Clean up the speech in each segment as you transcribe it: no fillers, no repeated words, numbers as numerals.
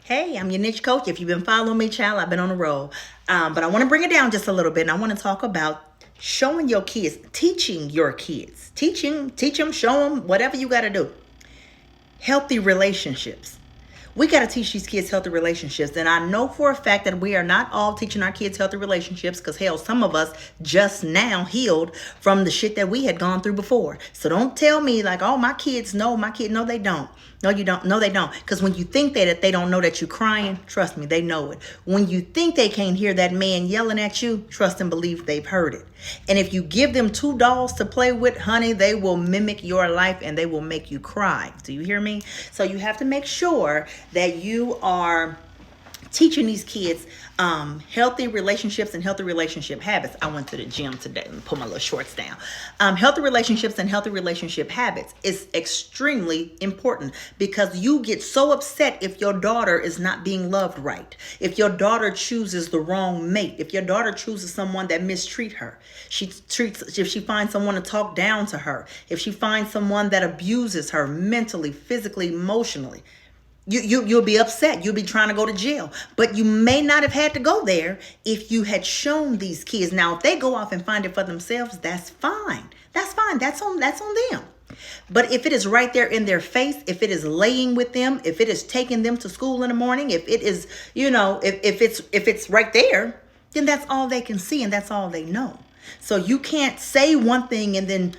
Hey, I'm your niche coach. If you've been following me, child, I've been on the road. But I want to bring it down just a little bit, and I want to talk about showing your kids, teaching your kids, teach them, show them, whatever you got to do. Healthy relationships. We got to teach these kids healthy relationships. And I know for a fact that we are not all teaching our kids healthy relationships because, hell, some of us just now healed from the shit that we had gone through before. So don't tell me like, oh, my kids know, no, they don't. No, you don't. No, they don't. Because when you think that they don't know that you're crying, trust me, they know it. When you think they can't hear that man yelling at you, trust and believe they've heard it. And if you give them 2 dolls to play with, honey, they will mimic your life and they will make you cry. Do you hear me? So you have to make sure that you are teaching these kids healthy relationships and healthy relationship habits. I went to the gym today and put my little shorts down. Healthy relationships and healthy relationship habits is extremely important because you get so upset if your daughter is not being loved right. If your daughter chooses the wrong mate, if your daughter chooses someone that mistreat her, if she finds someone to talk down to her, if she finds someone that abuses her mentally, physically, emotionally, You'll be upset. You'll be trying to go to jail. But you may not have had to go there if you had shown these kids. Now, if they go off and find it for themselves, that's fine. That's fine. That's on them. But if it is right there in their face, if it is laying with them, if it is taking them to school in the morning, if it is, if it's right there, then that's all they can see and that's all they know. So you can't say one thing and then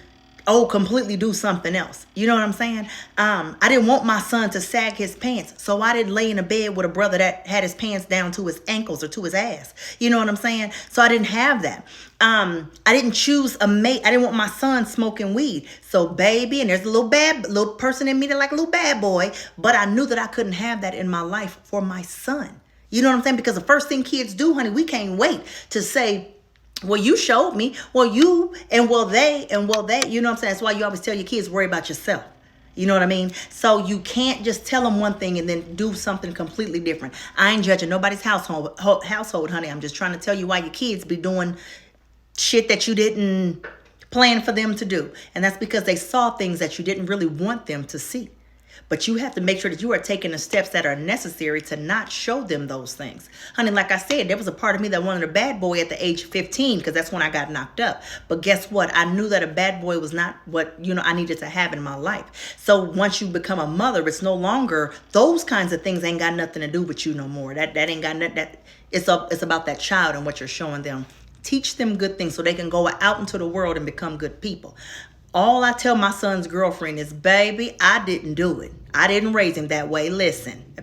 completely do something else. You know what I'm saying? I didn't want my son to sag his pants, so I didn't lay in a bed with a brother that had his pants down to his ankles or to his ass. You know what I'm saying? So I didn't have that. I didn't choose a mate. I didn't want my son smoking weed. So baby, and there's a little person in me that like a little bad boy, but I knew that I couldn't have that in my life for my son. You know what I'm saying? Because the first thing kids do, honey, we can't wait to say, well, you showed me. Well, you and well, they and well, they. You know what I'm saying? That's why you always tell your kids, worry about yourself. You know what I mean? So you can't just tell them one thing and then do something completely different. I ain't judging nobody's household, honey. I'm just trying to tell you why your kids be doing shit that you didn't plan for them to do. And that's because they saw things that you didn't really want them to see. But you have to make sure that you are taking the steps that are necessary to not show them those things. Honey, like I said, there was a part of me that wanted a bad boy at the age of 15 because that's when I got knocked up. But guess what? I knew that a bad boy was not what, I needed to have in my life. So once you become a mother, it's no longer, those kinds of things ain't got nothing to do with you no more. That ain't got nothing, it's about that child and what you're showing them. Teach them good things so they can go out into the world and become good people. All I tell my son's girlfriend is, baby, I didn't do it. I didn't raise him that way. Listen.